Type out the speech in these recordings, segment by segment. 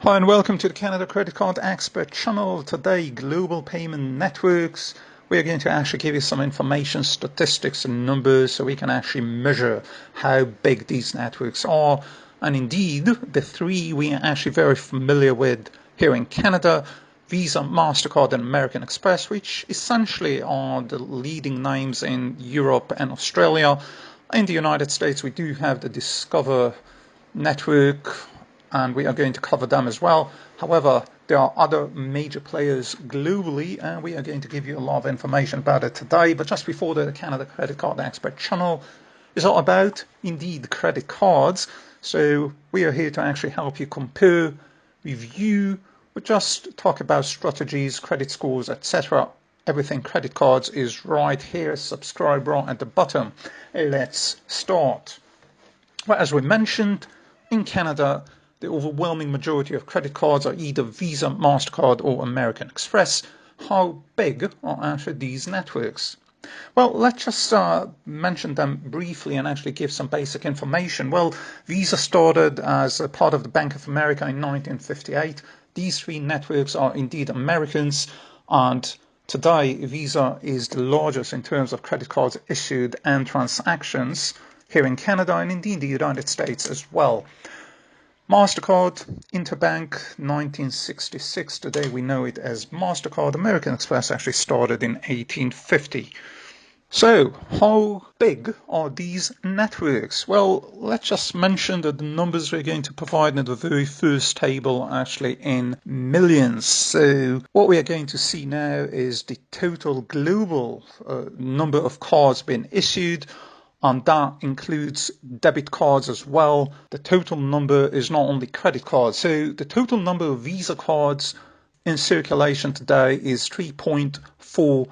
Hi and welcome to the Canada Credit Card Expert channel. Today, global payment networks. We are going to actually give you some information, statistics and numbers so we can actually measure how big these networks are. And indeed, the three we are actually very familiar with here in Canada: Visa, MasterCard and American Express, which essentially are the leading names in Europe and Australia. In the United States, we do have the Discover network, and we are going to cover them as well. However, there are other major players globally, and we are going to give you a lot of information about it today. But just before the Canada Credit Card Expert channel is all about, indeed, credit cards. So we are here to actually help you compare, review, but just talk about strategies, credit scores, etc. Everything credit cards is right here. Subscribe right at the bottom. Let's start. Well, as we mentioned, in Canada, the overwhelming majority of credit cards are either Visa, MasterCard or American Express. How big are actually these networks? Well, let's just mention them briefly and actually give some basic information. Well, Visa started as a part of the Bank of America in 1958. These three networks are indeed Americans, and today Visa is the largest in terms of credit cards issued and transactions here in Canada and indeed the United States as well. MasterCard, Interbank, 1966. Today we know it as MasterCard. American Express actually started in 1850. So, how big are these networks? Well, let's just mention that the numbers we're going to provide in the very first table are actually in millions. So, what we are going to see now is the total global number of cards being issued, and that includes debit cards as well. The total number is not only credit cards. So the total number of Visa cards in circulation today is 3.4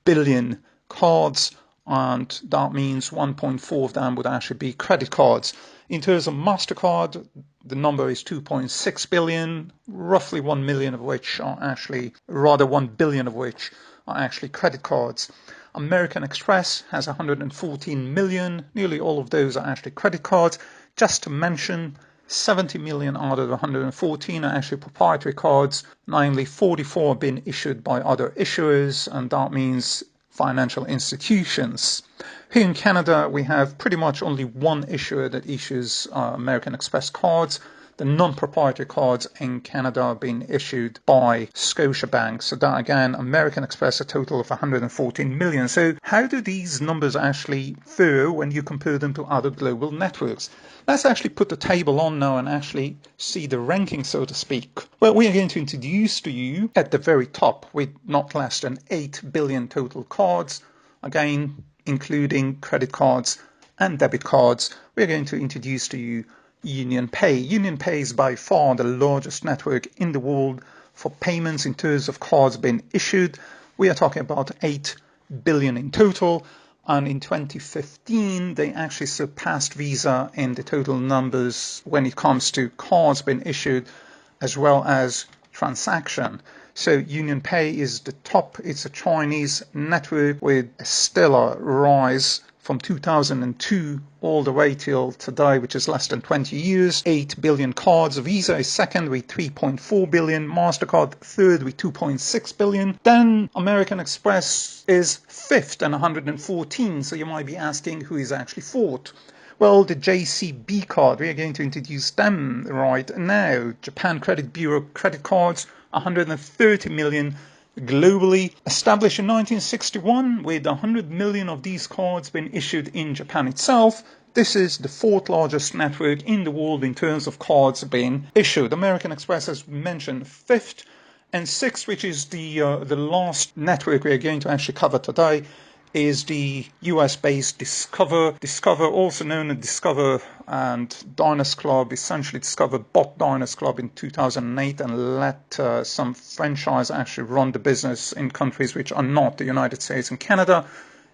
billion cards, and that means 1.4 of them would actually be credit cards. In terms of MasterCard, the number is 2.6 billion, roughly 1 million of which are actually, rather 1 billion of which are actually credit cards. American Express has 114 million. Nearly all of those are actually credit cards. Just to mention, 70 million out of the 114 are actually proprietary cards. Namely, 44 have been issued by other issuers, and that means financial institutions. Here in Canada, we have pretty much only one issuer that issues American Express cards. The non-proprietary cards in Canada are being issued by Scotiabank. So that again, American Express, a total of 114 million. So how do these numbers actually fare when you compare them to other global networks? Let's actually put the table on now and actually see the ranking, so to speak. Well, we are going to introduce to you at the very top with not less than 8 billion total cards, again, including credit cards and debit cards. We're going to introduce to you UnionPay. UnionPay is by far the largest network in the world for payments in terms of cards being issued. We are talking about 8 billion in total, and in 2015 they actually surpassed Visa in the total numbers when it comes to cards being issued as well as transaction. So UnionPay is the top. It's a Chinese network with a stellar rise from 2002 all the way till today, which is less than 20 years. 8 billion cards. Visa is second with 3.4 billion. MasterCard third with 2.6 billion. Then American Express is fifth and 114. So you might be asking, who is actually fourth? Well, the JCB card, we are going to introduce them right now. Japan Credit Bureau credit cards, 130 million globally. Established in 1961, with 100 million of these cards being issued in Japan itself. This is the fourth largest network in the world in terms of cards being issued. American Express, as mentioned, fifth, and sixth, which is the last network we are going to actually cover today, is the US-based Discover. Discover, also known as Discover and Diners Club, essentially Discover bought Diners Club in 2008 and let some franchise actually run the business in countries which are not the United States and Canada.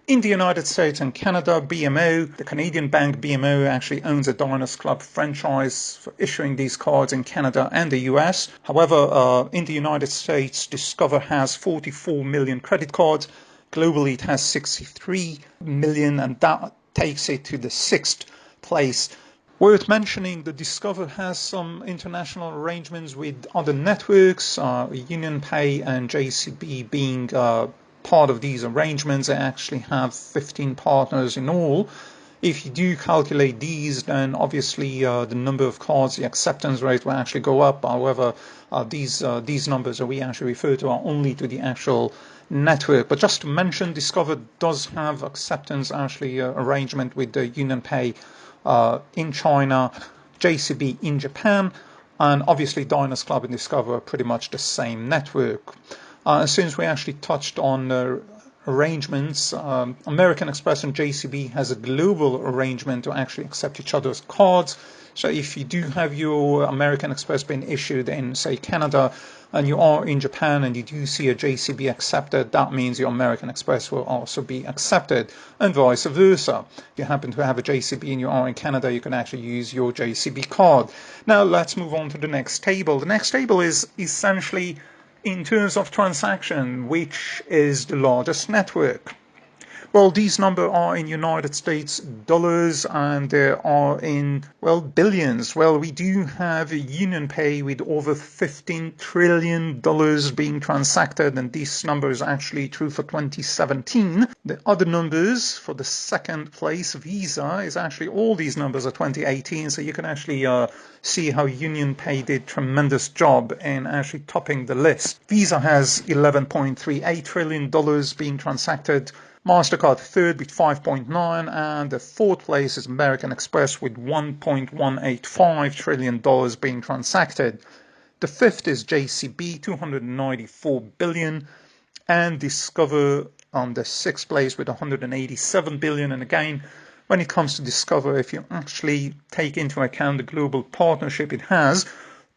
In the United States and Canada, BMO, the Canadian bank BMO, actually owns a Diners Club franchise for issuing these cards in Canada and the US. However, in the United States, Discover has 44 million credit cards. Globally, it has 63 million, and that takes it to the sixth place Worth mentioning, the Discover has some international arrangements with other networks, UnionPay and JCB being part of these arrangements. They actually have 15 partners in all. If you do calculate these, then obviously the number of cards, the acceptance rate will actually go up. However, these numbers that we actually refer to are only to the actual network. But just to mention, Discover does have acceptance actually arrangement with the UnionPay in China, JCB in Japan, and obviously Diners Club and Discover are pretty much the same network. Since we actually touched on arrangements, American Express and JCB has a global arrangement to actually accept each other's cards. So if you do have your American Express being issued in, say, Canada, and you are in Japan and you do see a JCB accepted, that means your American Express will also be accepted, and vice versa. If you happen to have a JCB and you are in Canada, you can actually use your JCB card. Now let's move on to the next table. The next table is essentially in terms of transaction, which is the largest network. Well, these numbers are in United States dollars and they are in, well, billions. Well, we do have UnionPay with over $15 trillion being transacted, and this number is actually true for 2017. The other numbers for the second place, Visa, is actually all these numbers are 2018, so you can actually see how UnionPay did tremendous job in actually topping the list. Visa has $11.38 trillion being transacted. MasterCard third with 5.9, and the fourth place is American Express with $1.185 trillion being transacted. The fifth is JCB, 294 billion, and Discover on the sixth place with 187 billion. And again, when it comes to Discover, if you actually take into account the global partnership it has,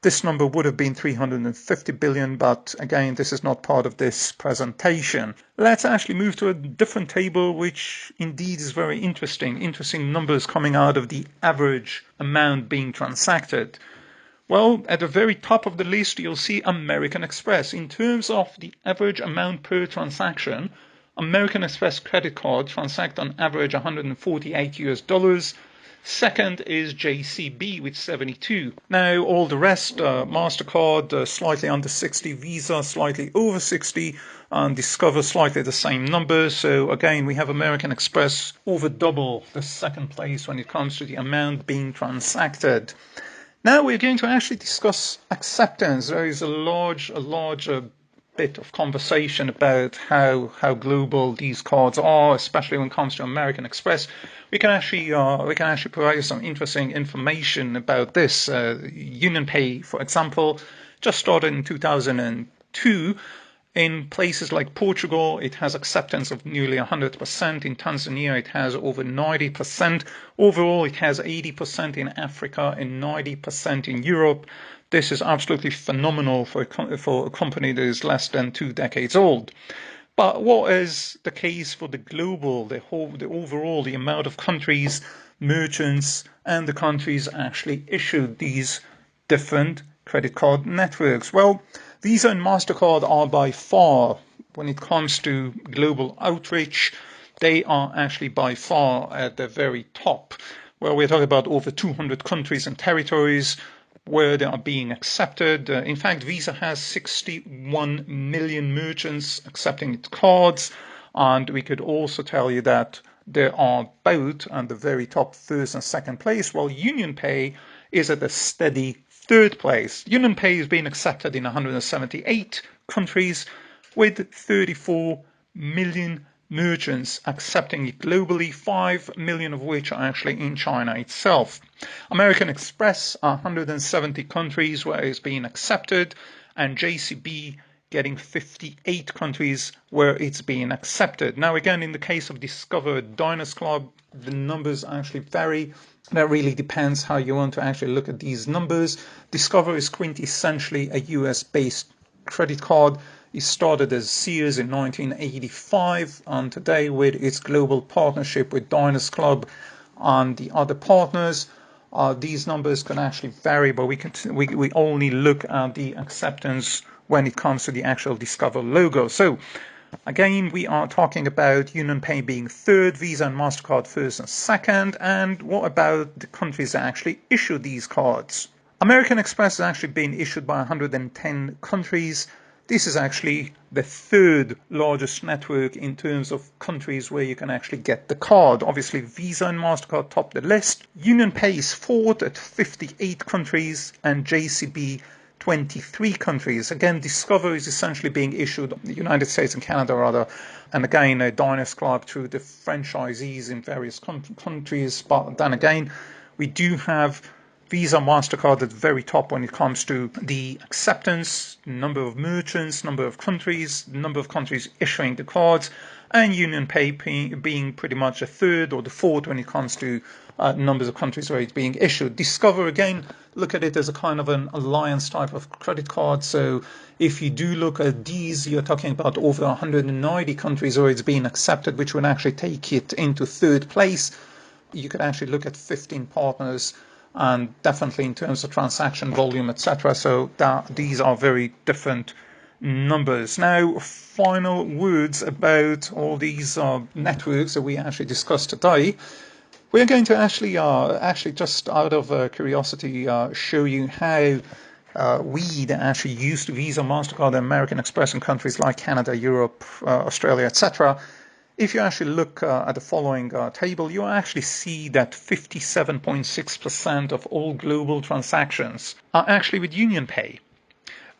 this number would have been 350 billion, but again, this is not part of this presentation. Let's actually move to a different table, which indeed is very interesting. Interesting numbers coming out of the average amount being transacted. Well, at the very top of the list, you'll see American Express. In terms of the average amount per transaction, American Express credit card transact on average 148 US dollars. Second is JCB with 72. Now all the rest, MasterCard slightly under 60, Visa slightly over 60, and Discover slightly the same number. So again, we have American Express over double the second place when it comes to the amount being transacted. Now we're going to actually discuss acceptance. There is a large bit of conversation about how global these cards are, especially when it comes to American Express. We can actually provide you some interesting information about this. UnionPay, for example, just started in 2002. In places like Portugal, it has acceptance of nearly 100%. In Tanzania, it has over 90%. Overall, it has 80% in Africa and 90% in Europe. This is absolutely phenomenal for a company that is less than 2 decades old. But what is the case for the global, the overall, the amount of countries, merchants, and the countries actually issued these different credit card networks? Well, Visa and MasterCard are by far, when it comes to global outreach, they are actually by far at the very top. Well, we're talking about over 200 countries and territories where they are being accepted. In fact, Visa has 61 million merchants accepting its cards. And we could also tell you that there are both at the very top first and second place, while UnionPay is at a steady third place. UnionPay is being accepted in 178 countries with 34 million merchants accepting it globally, 5 million of which are actually in China itself. American Express, 170 countries where it's being accepted, and JCB getting 58 countries where it's being accepted. Now again, in the case of Discover Diners Club, the numbers actually vary. That really depends how you want to actually look at these numbers. Discover is quintessentially a US-based credit card. It started as Sears in 1985, and today with its global partnership with Diners Club and the other partners, these numbers can actually vary, but we only look at the acceptance when it comes to the actual Discover logo. So Again, we are talking about UnionPay being third, Visa and MasterCard first and second. And what about the countries that actually issue these cards? American Express has actually been issued by 110 countries. This is actually the third largest network in terms of countries where you can actually get the card. Obviously, Visa and MasterCard top the list. UnionPay is fourth at 58 countries and JCB 23 countries. Again, Discover is essentially being issued in the United States and Canada rather, and again, Dynascribe through the franchisees in various countries. But then again, we do have Visa, MasterCard at the very top when it comes to the acceptance, number of merchants, number of countries, number of countries issuing the cards, and UnionPay being pretty much a third or the fourth when it comes to numbers of countries where it's being issued. Discover, again, look at it as a kind of an alliance type of credit card. So if you do look at these, you're talking about over 190 countries where it's being accepted, which would actually take it into third place. You could actually look at 15 partners, and definitely in terms of transaction volume, etc. So these are very different numbers. Now, final words about all these networks that we actually discussed today. We're going to actually just out of curiosity show you how we that actually use Visa, MasterCard, and American Express in countries like Canada, Europe, Australia, etc. If you actually look at the following table, you actually see that 57.6% of all global transactions are actually with UnionPay.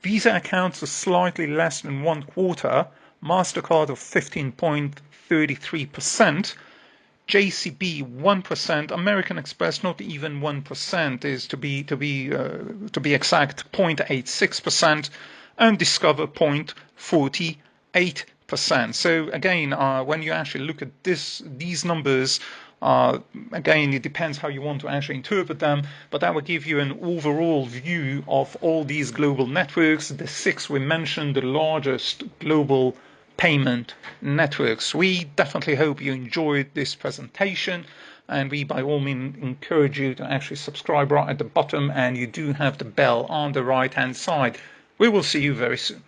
Visa accounts for slightly less than 1/4, MasterCard of 15.33%, JCB 1%, American Express not even 1%, is to be exact 0.86%, and Discover 0.48%. So again, when you actually look at these numbers, again, it depends how you want to actually interpret them, but that will give you an overall view of all these global networks. The six we mentioned, the largest global payment networks. We definitely hope you enjoyed this presentation, and we by all means encourage you to actually subscribe right at the bottom, and you do have the bell on the right hand side. We will see you very soon.